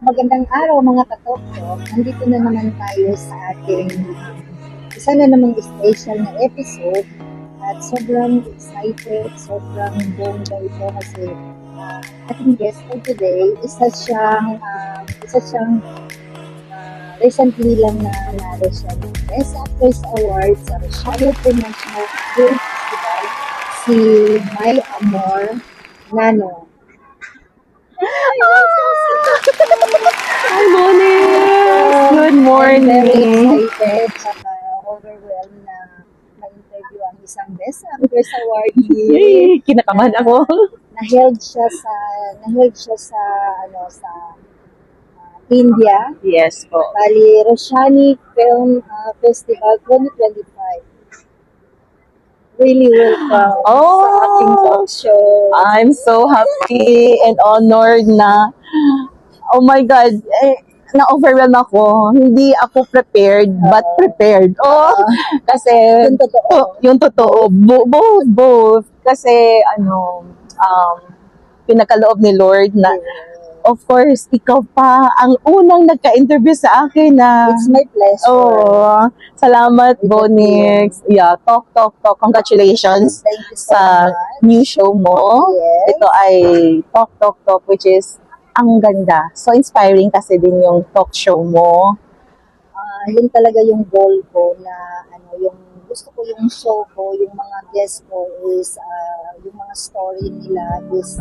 Magandang araw mga katoktok. Nandito na naman tayo sa ating isa na namang special na episode at sobrang excited, sobrang bongga ito kasi ating guest for today, recently lang na nanalo siya ng Best Actress Award sa Rosario International Film Festival, si May Amor Nano. Hi, Moniz! Good morning! I'm very excited at overwhelmed na ma-interview ang isang Best Actress awardee. Yay! Kinakabahan ako. Na-held siya sa India. Yes po. Bali, Roshani Film Festival 2025. Really welcome sa ating talk show. I'm so happy and honored na, oh my God, na-overwhelm ako. Hindi ako prepared, but prepared. Kasi, Yung totoo. yung totoo, both. Kasi, pinakaloob ni Lord na, of course, ikaw pa ang unang nagka-interview sa akin na, It's my pleasure. Salamat, Bonix. Yeah, talk. Congratulations Thank you so sa much. new show mo. Yes. Ito ay talk, which is ang ganda. So inspiring kasi din yung talk show mo. Yun talaga yung goal ko na yung gusto ko yung show ko, yung mga guests ko is yung mga story nila is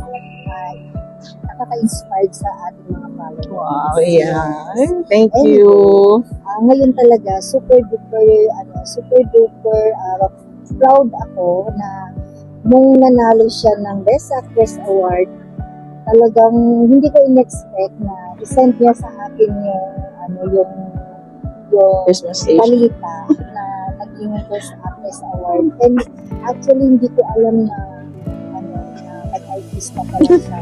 nakaka-inspired sa ating mga followers. Wow, yeah. Thank And, you. Ngayon talaga super duper proud ako na nung nanalo siya ng Best Actress Award, talagang hindi ko in-expect na isend niya sa akin yung Christmas Age. balita na naging Best Actress Award. And actually, hindi ko alam na nag-artista pala siya.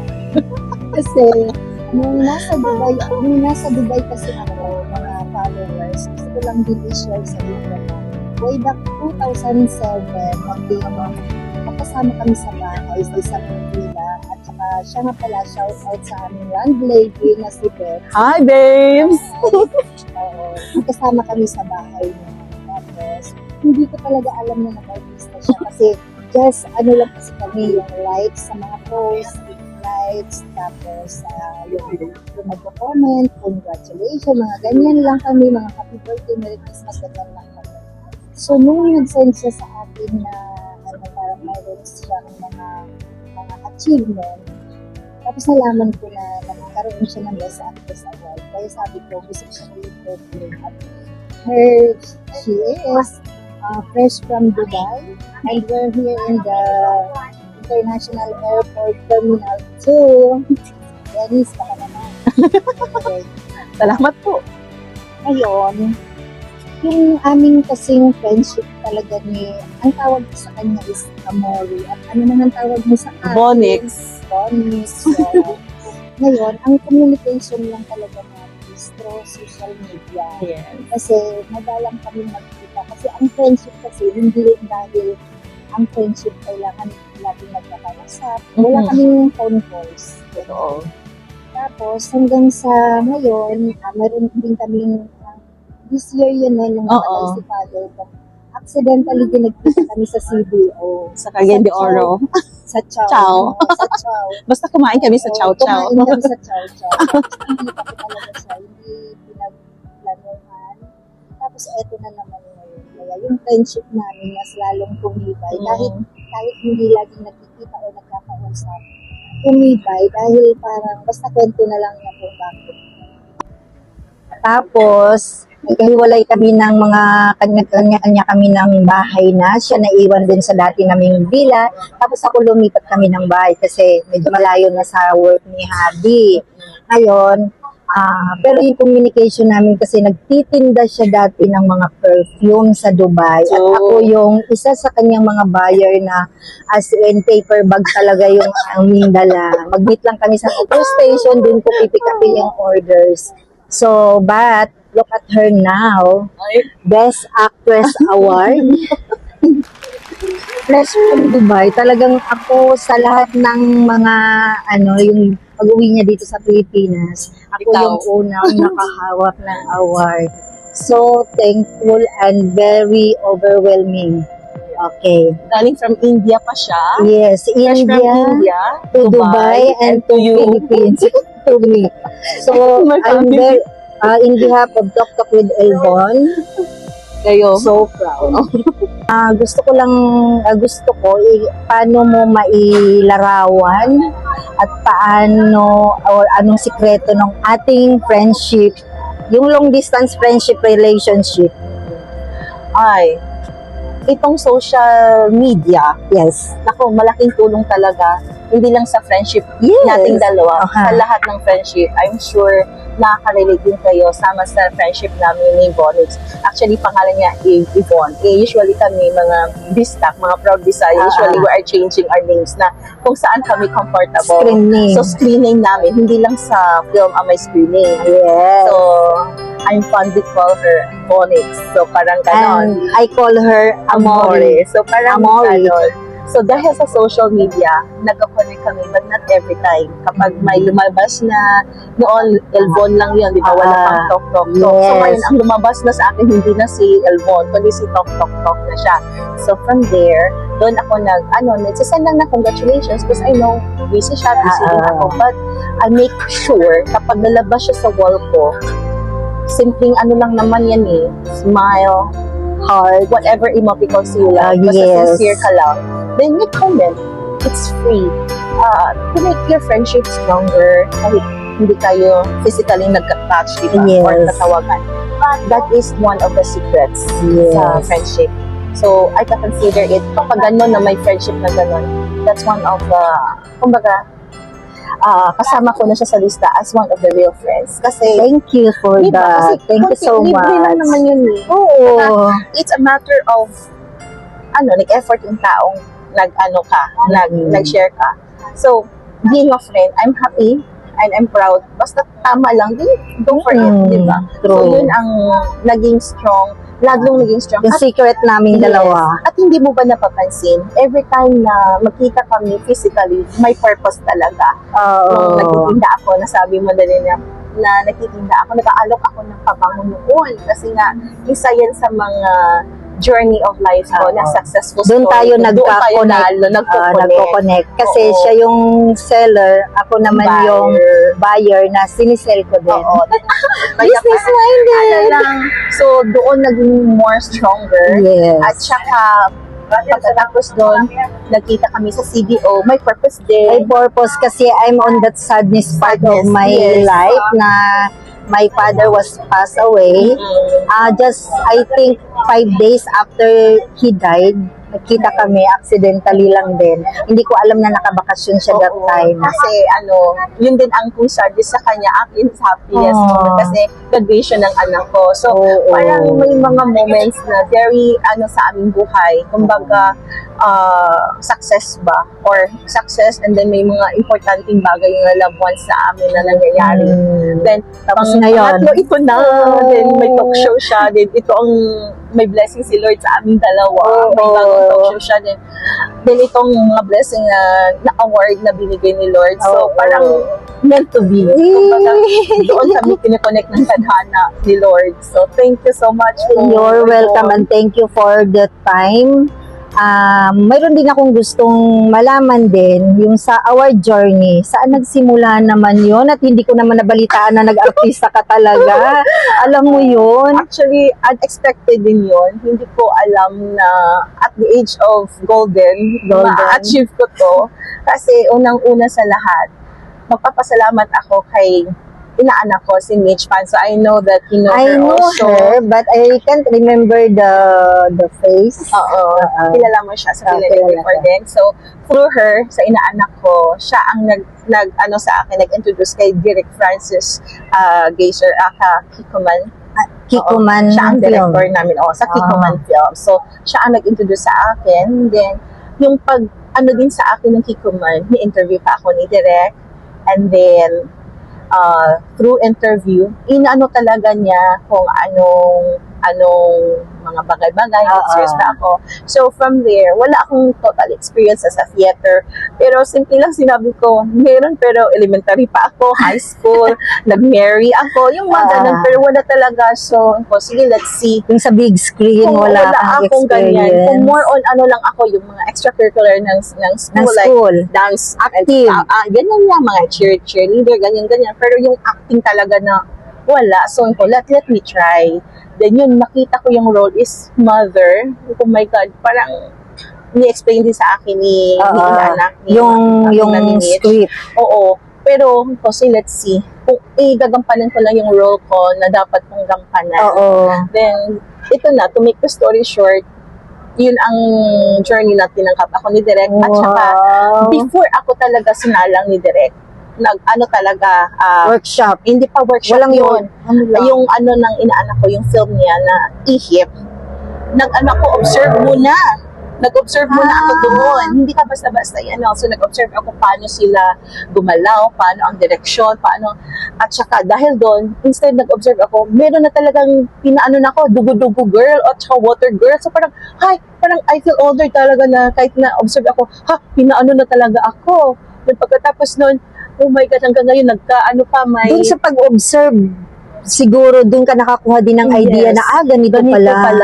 Kasi, nung nasa Dubai kasi ako, mga followers, gusto ko lang din i-share sa inyo na way back 2007, magkasama kami sa bahay sa isang villa at saka siya nga pala shout out sa aming landlady na si Beth. Hi, babes! Oo, magkasama kami sa bahay niya. Tapos, hindi ko talaga alam na nag-artista siya kasi just lang kasi kami yung likes sa mga posts, likes, tapos yung mag-comment, congratulations, mga ganyan lang kami, mga happy birthday, Merry Christmas, ganyan lang kami. So, nung nag-send siya sa akin na parang mayroon siyang mga achievement, tapos nalaman ko na nagkaroon siya ng Best Actress Award. Kaya sabi ko, gusto ko siya i-interview. At she is fresh from Dubai, and we're here in the International Airport Terminal 2. Dennis, baka naman. Okay. Salamat po. Ngayon, yung aming kasing friendship talaga ang tawag ko sa kanya is Amori. At ano naman tawag mo sa akin? Bonix. Bonix. So, ngayon, ang communication lang talaga natin is through social media. Yes. Kasi madalang kami magkita. Kasi ang friendship kasi, hindi dahil ang friendship kailangan laging nagkakausap. Wala kaming phone calls. Oo. Tapos, hanggang sa ngayon, meron din kaming this year yun nung namatay si Father ko. Accidentally din nagkita kami sa CDO. Sa Cagayan de Oro. Sa Chow. Chow. Sa Chow. Basta kumain kami sa Chow Chow. Kumain kami sa Chow Chow. Tapos nakita ko talaga siya. Hindi pinagplanuhan. Tapos eto na naman ngayon. Kaya yung friendship namin mas lalong tumibay. Kahit hindi laging nagkikita o nagkakausap. Tumibay dahil parang basta kwento na lang niya kung bakit. Tapos, nagkahiwalay kami ng mga kanya-kanya kami ng bahay na. Siya naiwan din sa dati naming villa. Tapos ako lumipat kami ng bahay kasi medyo malayo na sa work ni Hadi. Ngayon, pero yung communication namin kasi nagtitinda siya dati ng mga perfume sa Dubai. At ako yung isa sa kanyang mga buyer na as in paper bag talaga yung aming dala. Mag-meet lang kami sa metro station, dun ko pipikapin yung orders. So, but look at her now. Best Actress Award. Fresh from Dubai. Talagang ako sa lahat ng mga yung pag-uwi niya dito sa Pilipinas, ako Ikaw. yung unang nakahawak ng award. So thankful and very overwhelming. Okay. Galing from India pa siya. Yes, Fresh from India, India, to Dubai, and to you. Philippines. To me. So, My I'm family. very, in behalf of Tok Tok with Elbon, Kayo. so proud. Gusto ko, paano mo mailarawan at paano, or anong sikreto ng ating friendship, yung long distance friendship relationship. Ay, itong social media, Yes. naku, malaking tulong talaga. Hindi lang sa friendship Yes. nating dalawa, Aha. sa lahat ng friendship. I'm sure nakaka-relate din kayo sama sa friendship namin ni Bonix. Actually, pangalan niya Yvonne. Usually kami, mga Bistak, mga proud Bisaya, usually we are changing our names na kung saan kami comfortable. Screen name. So, screen name namin, hindi lang sa film ang may screen name. Yes. So, I'm fondly call her Bonix. So, parang ganon. And I call her Amore. So, parang Amore. ganon. So, dahil sa social media, nagka-connect kami, but not every time. Kapag may lumabas na, noon, Elvon lang yun, di ba? Wala pang Tok-Tok. So, Yes. ngayon, ang lumabas na sa akin, hindi na si Elvon, kundi si Tok-Tok na siya. So, from there, doon ako nagsasend lang na congratulations because I know, busy siya, busy din ako. But, I make sure, kapag nalabas siya sa wall ko, simpleng lang naman yan smile, heart, whatever emoticons you like, basta yes. sincere ka lang, then you comment. It's free. To make your friendship stronger, kahit hindi kayo physically nagka-touch, di ba? Yes. Or natawagan. But that is one of the secrets Yes. sa friendship. So, I can consider it, kapag gano'n na may friendship na gano'n, that's one of the, kumbaga, kasama ko na siya sa lista as one of the real friends. Kasi, Thank you for diba? that. Kasi Thank you so libre much. lang naman yun Oo. It's a matter of nag-effort yung taong nag-share ka. So, being a friend, I'm happy and I'm proud. Basta tama lang, go for it, di ba? So, True. yun ang naging strong, ladong naging strong. Yung secret namin Yes. dalawa. At hindi mo ba napapansin, every time na magkita kami physically, may purpose talaga. Nung Oo. nagtitinda ako, nasabi mo dali na nagtitinda ako, nag-aalok ako ng pabango noon. Kasi nga, isa yan sa mga journey of life ko na successful Doon tayo story. Doon tayo nagka-connect. nagko-connect. Nagko-connect. Kasi Oo. siya yung seller, ako naman Buyer. yung buyer na sinisell ko din. Oo. Business-minded. Lang. So, doon naging more stronger. Yes. At saka, pagkatapos doon, nagkita kami sa CDO. May purpose May din. purpose kasi I'm on that sadness part of Sadness, my yes. life na my father was passed away. Just, I think, 5 days after he died, nakita kami, accidentally lang din. Hindi ko alam na nakabakasyon siya that Oo. time. Kasi yun din ang kung sabi sa kanya, akin happiest Oo. moment kasi graduation ng anak ko. So, Oo. parang may mga moments na very sa aming buhay. Kumbaga, success ba? Or success and then may mga importanteng bagay yung loved ones sa amin na nangyayari. Then, Tapos ngayon, pangatlo, ito na. Oh. Then, may talk show siya. Then, ito ang may blessing si Lord sa aming dalawa. Oo. May bagong talk show siya. Then itong mga blessing na award na binigay ni Lord. So, Oo. parang meant to be. Kumbaga, doon kami kineconnect ng tadhana ni Lord. So, thank you so much. you're welcome and thank you for the time. Mayroon din akong gustong malaman din yung sa our journey. Saan nagsimula naman yon at hindi ko naman nabalitaan na nag-artista ka talaga. Alam mo yun? Actually, unexpected din yun. Hindi ko alam na at the age of golden. ma-achieve ko to. Kasi unang-una sa lahat, magpapasalamat ako kay inaanak ko, si Mitch Pan. So, I know that you know I her know also. her, but I can't remember the face. Oo. Kilala mo siya sa kilala Pinay before ko. then. So, through her, sa inaanak ko, siya ang sa akin, nag-introduce kay Direk Francis Geyser, Kikoman. Kikoman Siya ang film. director namin sa Kikoman Film. So, siya ang nag-introduce sa akin. Then, yung din sa akin ng Kikoman, ni-interview pa ako ni Direk. And then, through interview, talaga niya kung anong mga bagay-bagay, Oo. serious ba ako. So from there, wala akong total experience sa theater. Pero simple lang sinabi ko, meron pero elementary pa ako, high school, nag-marry ako, yung mga ganun, pero wala talaga. So, sige, let's see. Yung sa big screen, Kung wala kang akong ganyan. experience. Kung more on ano lang ako, yung mga extracurricular ng ng school, like school. dance, Active. ganyan nga, mga cheerleader, ganyan. Pero yung acting talaga na wala. So, let me try. Then yun, nakita ko yung role is mother. Oh my God, parang ni-explain din sa akin ni anak. Yung script. Oo. Pero, kasi let's see. Kung gagampanan ko lang yung role ko na dapat kong gampanan. Oo. Then, ito na, to make the story short, yun ang journey na tinanggap ako ni Direk. At saka, before ako talaga sinalang ni Direk, talaga, Workshop. hindi pa workshop Walang yun. Ano lang. Yung ng inaanak ko, yung film niya na ihip, observe muna. Nag-observe muna ako doon. Hindi ka basta-basta yan. So, nag-observe ako paano sila gumalaw, paano ang direksyon, paano. At saka, dahil doon, instead nag-observe ako, meron na talagang pinaano na ako, dugo-dugo girl, at saka water girl. So, parang I feel older talaga na kahit na-observe ako, pinaano na talaga ako. Then, pagkatapos noon, oh my God, hanggang ngayon, may... Doon sa pag-observe, siguro doon ka nakakuha din ng idea na ganito pala.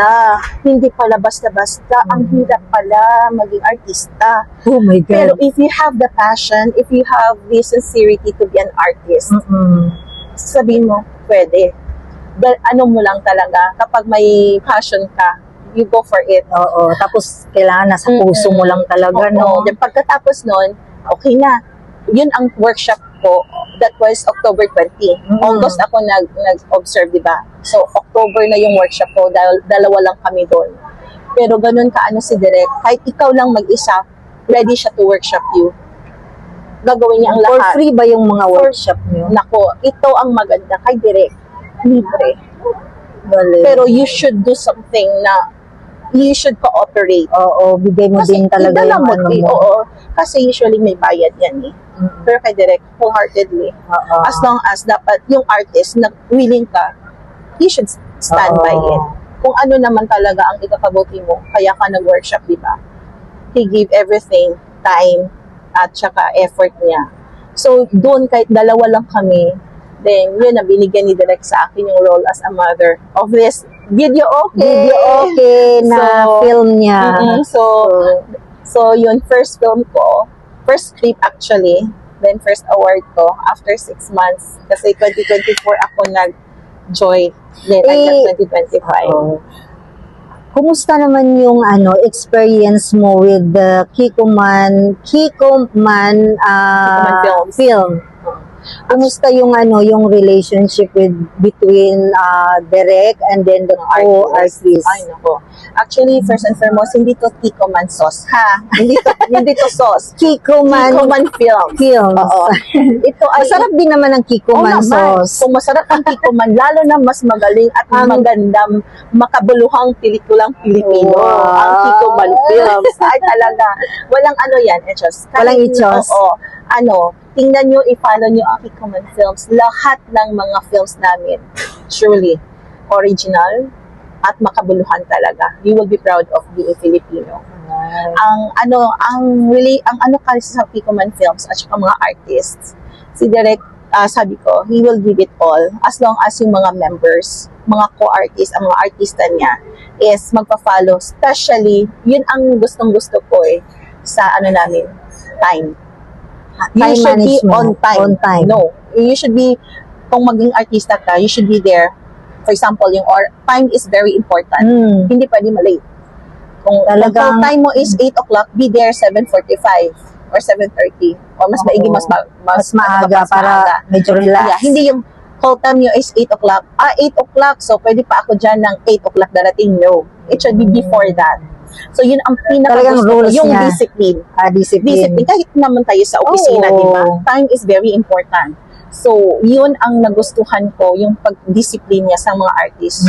Hindi pala basta-basta. Ang hirap pala maging artista. Oh my God. Pero if you have the passion, if you have the sincerity to be an artist, sabihin mo, pwede. Ano mo lang talaga, kapag may passion ka, you go for it. Oo. Tapos, kailangan nasa puso mo lang talaga, no? Then pagkatapos nun, okay na. Yun ang workshop ko. That was October 20. August ako nag-observe, di ba? So, October na yung workshop ko dahil dalawa lang kami doon. Pero ganun ka si Direk, kahit ikaw lang mag-isa, ready siya to workshop you. Gagawin niya ang lahat. For free ba yung mga workshop niyo? Nako, ito ang maganda kay Direk. Libre. Pero you should do something na you should cooperate. Oo, bigay mo din talaga yung ano mo. Oo, kasi usually may bayad yan eh. Pero kay Direk, wholeheartedly. As long as dapat yung artist na willing ka, you should stand by it. Kung ano naman talaga ang ikakabuti mo, kaya ka nag-workshop, di ba? He gave everything, time, at saka effort niya. So, doon kahit dalawa lang kami, then yun na binigyan ni Direk sa akin yung role as a mother of this video na film niya. So yun, first film ko, first script actually, then first award ko after 6 months. Kasi 2024 ako nag-join, then until 2025. Kumusta naman yung experience mo with the Kiko Man film? Kumusta yung yung relationship between Direk and then the co-artist? Ay, nako. Actually, first and foremost, hindi to Kiko Man sauce, ha? Hindi to sauce. Kiko Man Films. Oo. Ito ay... Masarap din naman ang Kiko Man sauce. Kung masarap ang Kiko Man, lalo na mas magaling at magandang makabuluhang pelikulang Pilipino. Ang Kiko Man Films. Ay, talaga. Walang yan. Walang ichos. Oo. Tingnan nyo, i-follow nyo ang Kiko Man Films. Lahat ng mga films namin, truly, original at makabuluhan talaga. You will be proud of being Filipino. Ang kasi sa Kiko Man Films at saka mga artists, si Direk, sabi ko, he will give it all as long as yung mga members, mga co-artists, ang mga artista niya is magpa-follow. Especially, yun ang gustong-gusto ko sa namin, time. You should be on time. No. You should be, kung maging artista ka, you should be there. For example, time is very important. Hindi pwede malate. Kung time mo is 8 o'clock, be there 7:45 or 7:30. Or mas maigi, mas maaga para medyo relax. Yeah, hindi yung call time nyo is 8 o'clock. 8 o'clock, so pwede pa ako dyan ng 8 o'clock darating. No. It should be before that. So, yun ang pinaka-gusto ko, yung niya. Discipline. Discipline. Kahit naman tayo sa opisina, di ba? Time is very important. So, yun ang nagustuhan ko, yung pag-discipline niya sa mga artists.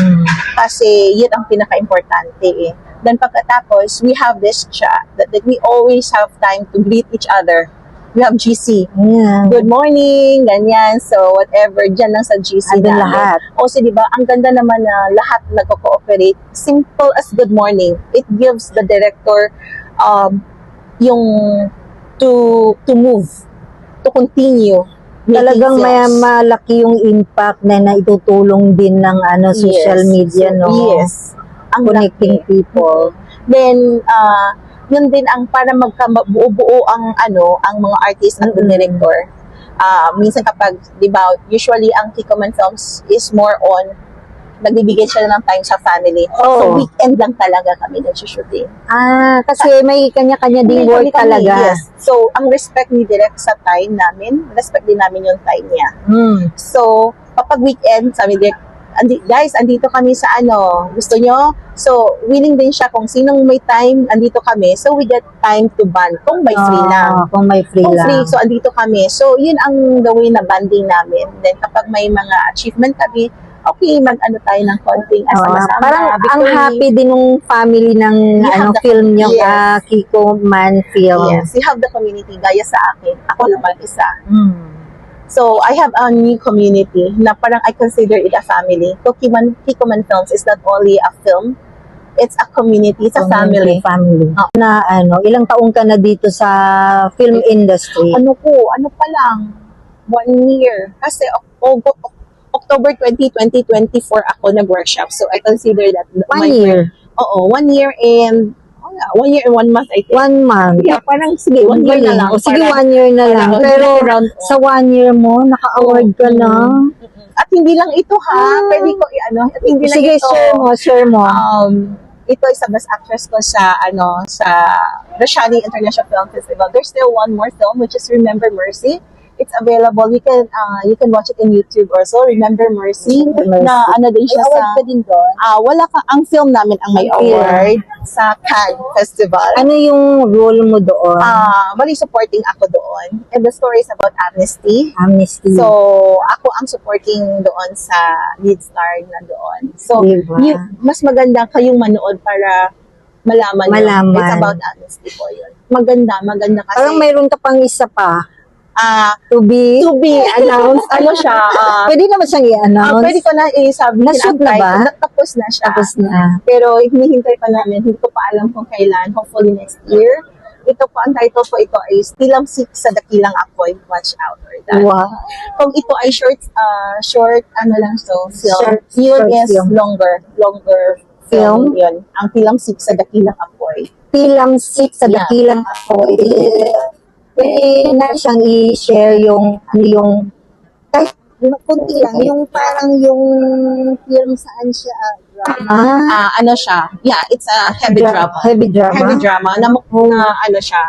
Kasi, yun ang pinaka-importante Then, pagkatapos, we have this chat that we always have time to greet each other. we have GC. Yeah. Good morning, ganyan. So, whatever, dyan lang sa GC Andun namin. lahat. O, so, di ba, ang ganda naman na lahat nagko-cooperate. Simple as good morning. It gives the director yung to move, to continue. making Talagang may films. malaki yung impact na naitutulong din ng social Yes. media, So, no? Yes. Ang Connecting laki. people. Then, yun din ang para magkabuo-buo ang ang mga artist at the Mm-mm. director. Minsan kapag, di ba, usually ang Kiko Man Films is more on nagbibigay siya ng time sa family. So, Oo. weekend lang talaga kami nag-shooting. Kasi may kanya-kanya ding work Kami, talaga. yes. So, ang respect ni Direk sa time namin, respect din namin yung time niya. So, kapag weekend, sabi Direk, guys, andito kami sa gusto nyo? So, willing din siya kung sinong may time, andito kami. So, we get time to bond kung may free lang. Kung may free Kung lang. free, so andito kami. So, yun ang gawin na banding namin. Then, kapag may mga achievement kami, okay, mag-ano tayo ng konting sama-sama. Parang ang victory. happy din ng family ng You have the- film niyo, yes. Kiko Man Film. Yes, we have the community. Gaya sa akin, ako naman isa. Mm. So, I have a new community na parang I consider it a family. Kiko Man Films is not only a film, it's a community, it's a family. Family. Na ilang taong ka na dito sa film industry? Ano pa lang, 1 year. Kasi October 20, 2024 ako nag-workshop. So, I consider that 1 year. Oo, 1 year and 1 year and 1 month, I think. 1 month. Yeah, parang sige, 1 year na lang. O sige, Para- 1 year na lang. para Pero round off. sa 1 year mo, naka-award ka na. At hindi lang ito ha, pwede ko at hindi lang Sige, ito. share mo. Ito is sa best actress ko sa sa Rashani International Film Festival. There's still one more film which is Remember Mercy. It's available. You can watch it in YouTube also. Remember Mercy. Mercy. Na din siya May award sa ka din doon? wala ka ang film namin ang may Ang film. award sa Cannes Festival. Ano yung role mo doon? Bali supporting ako doon. And the story is about amnesty. Amnesty. So, ako ang supporting doon sa lead star na doon. So, Diba? mas maganda kayong manood para malaman nyo. Malaman. It's about amnesty po yun. Maganda kasi Parang mayroon ka pang isa pa. To to be announced. Siya? pwede naman siyang i-announce. Pwede ko na isabi. Na-shoot na ba? Natapos na siya. Tapos na. Pero hinihintay pa namin. Hindi ko pa alam kung kailan. Hopefully next year. Ito po, ang title po ito is Tilam Sik sa Dakilang Apoy. Watch out for that. Wow. Kung ito ay short lang so film. Short Yun is film. longer film. Yun. Ang Tilam Sik sa Dakilang Apoy. Tilam Sik sa Yeah. Dakilang Apoy. Pwede na siyang i-share yung kahit kunti lang, yung parang yung film saan siya drama. Siya? Yeah, it's a heavy drama. Heavy drama. Heavy drama na siya.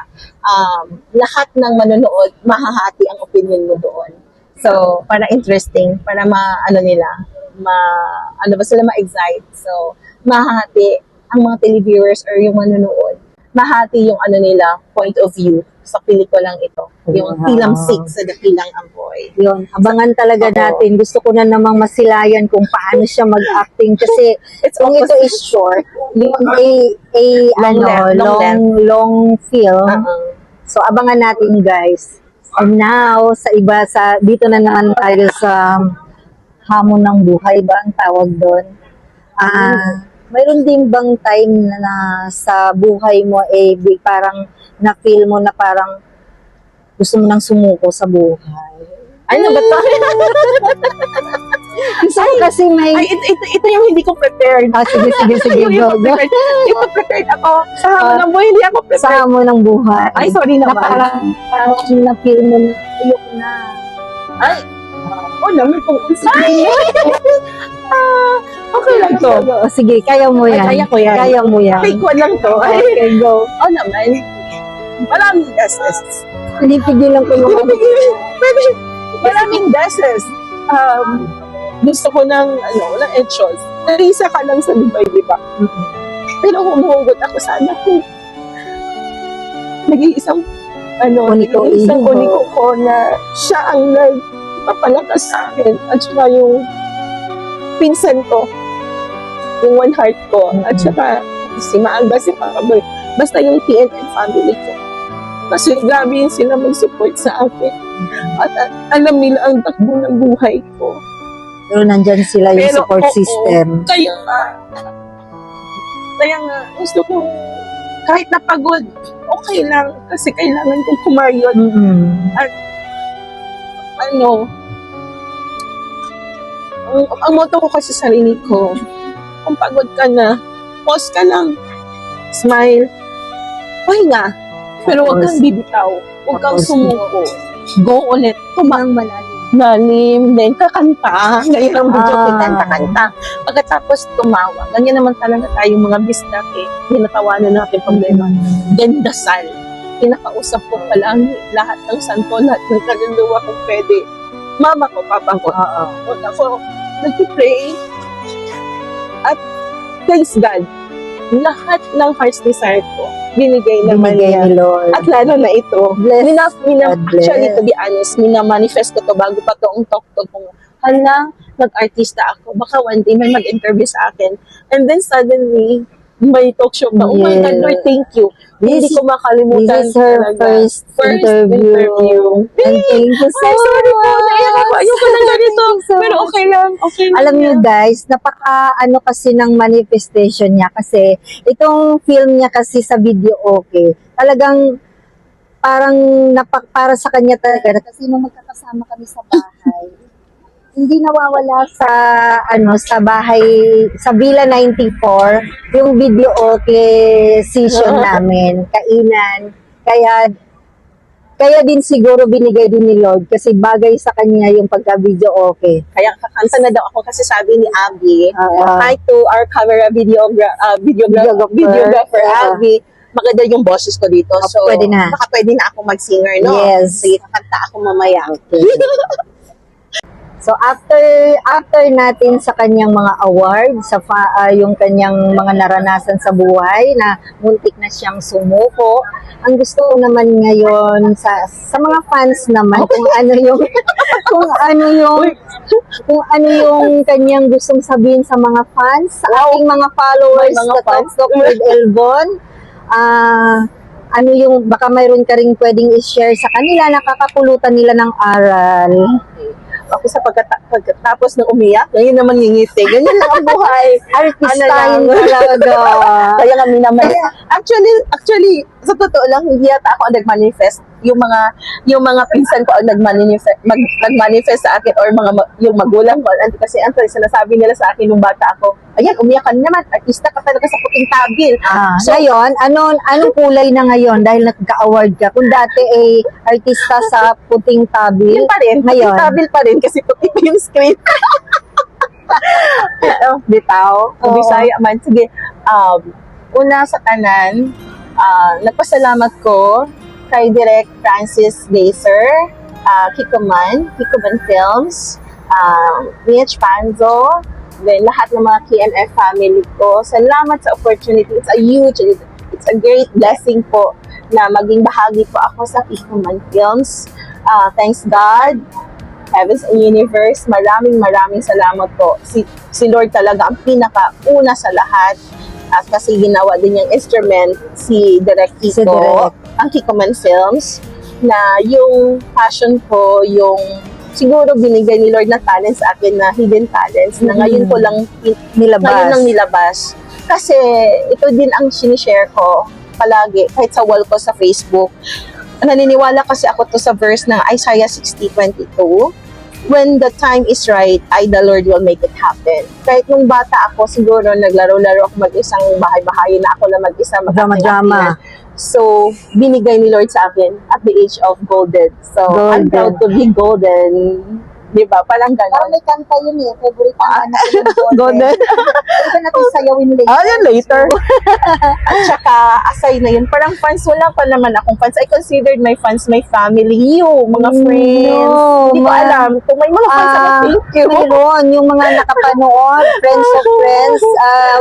Lahat ng manonood mahahati ang opinion mo doon. So, para interesting, para sila ma-excite. So, mahahati ang mga televiewers or yung manonood. Mahati yung point of view sa pelikulang ito. Yung Wow. Tilam Sik sa Dakilang Apoy. Yun, abangan talaga Oo. natin. Gusto ko na namang masilayan kung paano siya mag-acting kasi It's kung ito almost- is short, yung long film. So abangan natin guys. And now, dito na naman tayo sa hamon ng buhay ba ang tawag doon? Mayroon din bang time na sa buhay mo parang na-feel mo na parang gusto mo nang sumuko sa buhay? Ano ba to? Gusto ko kasi may... ito yung hindi ko prepared. Sige, go. Hindi ko prepared ako. Sa hamon ng buhay, hindi ako Sa prepared. hamon ng buhay. Ay, sorry Na naman. parang na-feel mo na ayoko na. Ay, naman kung usay. Okay lang to. Sige, kaya mo yan. Ay, kaya ko yan. Kaya mo yan. Take one lang to. Ay, Okay, go. naman. Maraming beses. Pinipigilan ko yung... Maraming beses. Gusto ko ng ensures. Narisa ka lang sa Dubai, di ba? Pero humuhugot ako sana kung nag-iisang Uniko ko na siya ang nagpapalakas sa akin. At saka yung pinsan ko, yung one heart ko, at saka si Maalba, si Papa Boy. Basta yung TNN family ko. Kasi grabe yun sila mag-support sa akin. At alam nila ang takbo ng buhay ko. Pero nandyan sila yung Pero, support oo, system. Kaya nga, gusto ko, kahit napagod, okay lang. Kasi kailangan kong kumayod. Ano, ang motto ko kasi sa sarili ko, kung pagod ka na, pause ka lang, smile, pahinga, pero huwag kang bibitaw, huwag kang sumuko, go ulit, malalim, then kakanta, ganyan ang video kanta. Pagkatapos tumawa, ganyan naman talaga tayong mga bisdak hinatawanan natin problema, then dasal, kinakausap ko palagi lahat ng santo, lahat ng kaluluwa kung pwede, mama ko, papa ko, huwag ako, nag-pray, at thanks God, lahat ng heart's desire ko, binigay naman niya. ni Lord. At lalo na ito, God bless. actually, to be honest, minamanifest ko to bago pa to ang talk-talk ko. Hala, nag-artista ako. Baka one day may mag-interview sa akin. And then suddenly, may talk show pa. Oh my God, Lord, thank you. Hindi ko makalimutan. This is her talaga. first interview. And thank you so Ay, sorry po. much. Naiyak ako. Ayoko na ganito. Thank you so Pero much. okay lang. Okay lang. Alam niyo guys, napaka kasi ng manifestation niya kasi itong film niya kasi sa video okay. Talagang parang para sa kanya talaga kasi nung magkakasama kami sa bahay, hindi nawawala sa bahay sa Villa 94 yung video okay session namin, kainan. Kaya din siguro binigay din ni Lord kasi bagay sa kanya yung pagka-video okay. Kaya kakanta na daw ako kasi sabi ni Abby, hi to our camera videographer Abby. Maganda yung boses ko dito. So, pwede na. Baka pwede na ako mag-singer, no? Yes. Sige, kakanta ako mamaya. Okay. So after natin sa kanyang mga awards, yung kanyang mga naranasan sa buhay na muntik na siyang sumuko, ang gusto ko naman ngayon sa mga fans naman kung ano yung kanyang gustong sabihin sa mga fans, sa ating mga followers Mga sa fans. Talk with Elvon. Ano yung baka mayroon ka rin pwedeng i-share sa kanila, nakakapulutan nila ng aral. Ako sa pagkatapos ng umiyak, ngayon naman ngingiti. Ganyan lang ang buhay. Artistahin talaga. Kaya nga minaman. Actually, sa totoo lang, hindi yata ako ang nag-manifest. Yung mga pinsan ko ang nag-manifest sa akin or yung magulang ko. Kasi sinasabi nila sa akin nung bata ako, ayan, umiyak ka naman, artista ka talaga sa puting tabil. So, ngayon, anong kulay na ngayon dahil nagka-award ka? Kung dati ay artista sa puting tabil, Yun pa rin, ngayon, puting tabil pa rin kasi puti pa yung screen. Bitaw, Oo. Bisaya man. Sige, una sa tanan, nagpasalamat ko kay Direk Francis Glazer, Kiko Man Films, Mitch Panzo, then lahat ng mga KMF family ko. Salamat sa opportunity. It's a great blessing po na maging bahagi po ako sa Kiko Man Films. Thanks God, Heavens and Universe, maraming salamat po. Si Lord talaga ang pinakauna sa lahat. At kasi ginawa din yung instrument si Direk Kiko, Si Direk. ang Kiko Man Films, na yung passion ko, yung siguro binigay ni Lord na talents sa akin na hidden talents na ngayon ko lang nilabas. Kasi ito din ang sinishare ko palagi kahit sa wall ko sa Facebook. Naniniwala kasi ako to sa verse ng Isaiah 60:22. When the time is right, the Lord will make it happen. Kahit nung bata ako, siguro naglaro-laro ako mag-isang bahay-bahay na ako lang mag-isa. Drama-drama. So, binigay ni Lord sa akin at the age of golden. So, I'm Golden. proud to be golden. Diba? Parang Parang gano'n. may kanta yun eh. Favorite ang anak ko ng Golden. Pwede natin sayawin later. Yan later. At saka, aside na yun, parang fans, wala pa naman akong fans. I considered my fans my family, mga friends. Hindi ko alam. Kung may mga fans ako, thank you. Mayroon, yung mga nakapanood, friends of friends,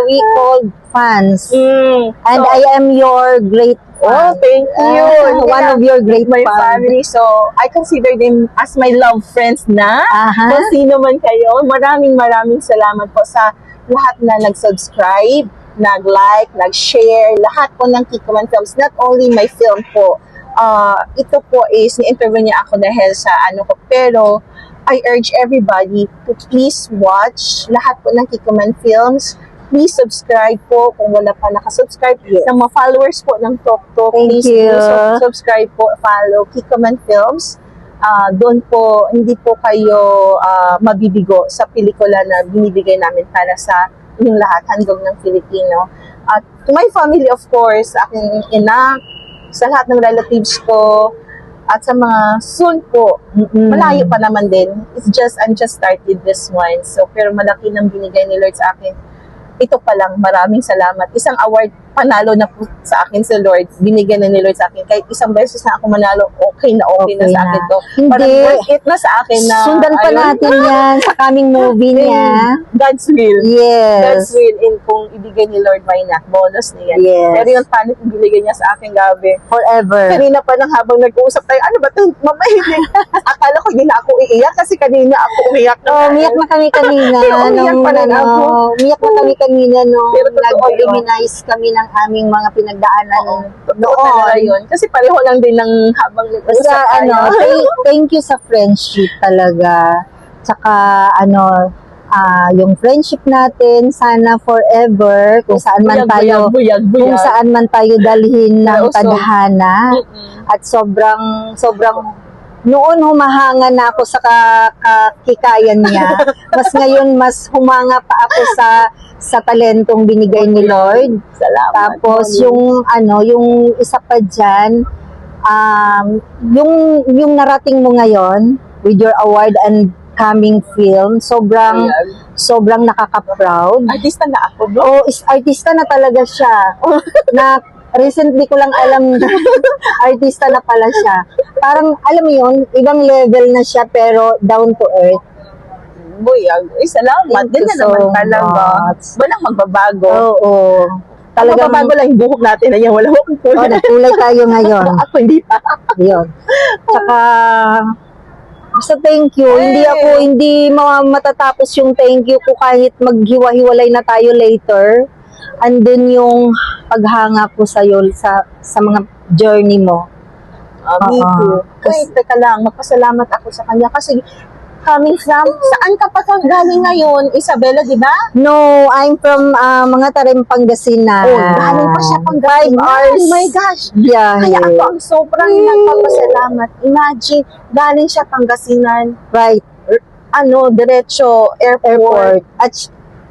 we called fans. And So, I am your great fan. thank you. One of your great my fans. family. So, I consider them as my love friends na. Aha. Kung sino man kayo, maraming salamat po sa lahat na nag-subscribe, nag-like, nag-share, lahat po ng Kiko Man Films. Not only my film po, ito po is, ni-interview niya ako dahil sa ano ko. Pero, I urge everybody to please watch lahat po ng Kikoman Films. Please subscribe po kung wala pa nakasubscribe. Yes. Sa mga followers po ng TokTok, Thank please you. do subscribe po, follow Kikoman Films. Doon po, hindi po kayo mabibigo sa pelikula na binibigay namin para sa inyong lahat, handog ng Filipino. At to my family, of course, sa aking ina, sa lahat ng relatives ko, at sa mga soon po, malayo pa naman din. I'm just started this one. So, pero malaki nang binigay ni Lord sa akin. Ito pa lang, maraming salamat. Isang award, panalo na po sa akin si Lord. Binigyan na ni Lord sa akin. Kahit isang beses na ako manalo, okay na na sa akin to. Parang Hindi. worth it na sa akin na. Sundan pa ayun, natin yan sa coming movie niya. God's will. God's Yes. will. In kung ibigay ni Lord, why not? Bonus na yan. Yes. Pero yung paano kung binigay niya sa akin, gabi. Forever. Kanina pa lang habang nag-uusap tayo, ano ba ito? Mamahilig. Akala ko hindi na ako iiyak kasi kanina ako umiyak na. Oh, umiyak na kami kanina. Pero umiyak pa rin ako. Umiyak na kami kanina nung Pero totoo nag-reminisce kami ng aming mga pinagdaanan Noon. Yun. Kasi pareho lang din ng habang nag-uusap Basta tayo. thank you sa friendship talaga. Tsaka yung friendship natin sana forever kung saan man tayo kung saan man tayo dalhin ng Nauso. tadhana. At sobrang noon humahanga na ako sa kakikayan niya. Mas ngayon mas humanga pa ako sa talentong binigay ni Lord. Salamat. Tapos yung isa pa diyan yung narating mo ngayon with your award and coming film, sobrang nakaka-proud. Artista na ako, no? Oh, artista na talaga siya. Na recently ko lang alam na artista na pala siya. Parang, alam mo yun, ibang level na siya pero down to earth. Salamat. Thank you Ganyan naman so talaga. much. Walang magbabago. Oo. Talagang magbabago lang yung buhok natin. Ayan, wala akong Oh, kulay. nagkulay tayo ngayon. Ako hindi pa. Yun. Tsaka, basta thank you. Hindi matatapos yung thank you ko kahit maghiwa-hiwalay na tayo later. Andun yung paghanga ko sa'yo sa mga journey mo. Me too. Wait, teka lang. Magpasalamat ako sa kanya kasi coming from, saan ka pa galing ngayon? Isabela, di ba? No, I'm from mga Tarim, Pangasinan. Oh, galing pa siya pang 5 hours. Oh my gosh. Yeah. Kaya ako ang sobrang nagpapasalamat. Imagine, galing siya Pangasinan. Right. Diretso, airport. At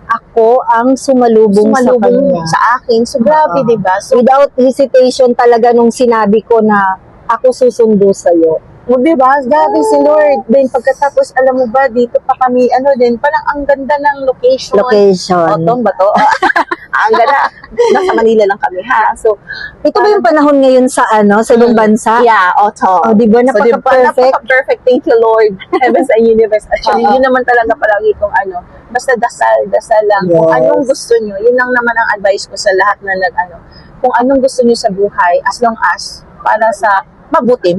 ako ang sumalubong sa kanya. sa akin. So, grabe, di ba? So, Without hesitation talaga nung sinabi ko na ako susundo sa'yo. di ba? Grabe si Lord. Then, pagkatapos, alam mo ba, dito pa kami, parang ang ganda ng location. Tom ba to? Ang ganda. Nasa Manila lang kami, ha? So, Ito ba yung panahon ngayon sa ibang bansa? yeah, autumn. Oh, di ba? So, di ba, Napaka-perfect. napaka-perfect. Thank you, Lord. Heavens and universe. Actually, yun naman talaga palagi kung basta dasal lang. Kung Yes. anong gusto nyo, yun lang naman ang advice ko sa lahat na kung anong gusto nyo sa buhay, as long as, para sa mabuti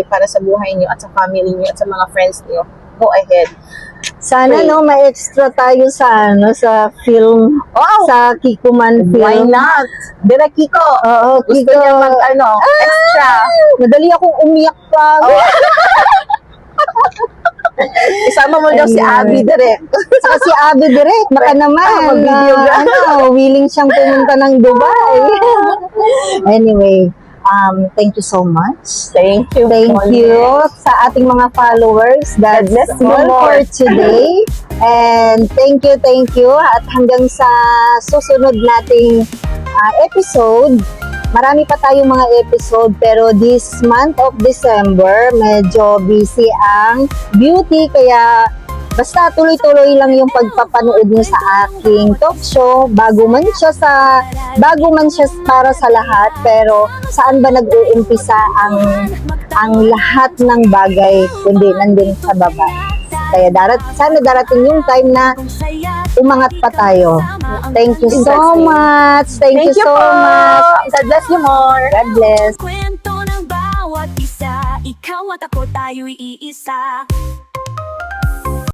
para sa buhay nyo at sa family nyo at sa mga friends nyo, go ahead. Sana Pray. may extra tayo sa film, Wow! sa Kikoman film. Why not? Direk Kiko. Oo, Gusto Kiko. niya extra. Madali akong umiyak pa. Isama mo daw si Abby Direk. Saka si Abby direct, baka naman. mag-video willing siyang pumunta ng Dubai. Anyway, thank you so much. Thank you. Thank you sa ating mga followers. That's bless you all more. for today. And thank you. At hanggang sa susunod nating episode, marami pa tayong mga episode pero this month of December, medyo busy ang beauty kaya basta tuloy-tuloy lang yung pagpapanood niyo sa aking talk show bago man siya para sa lahat pero saan ba nag-uumpisa ang lahat ng bagay kundi nandun sa baba. Kaya sana darating yung time na umangat pa tayo. Thank you so much. Thank you so much. God bless you more. God bless. Kwento ng bawat isa, ikaw at ako tayo'y iisa.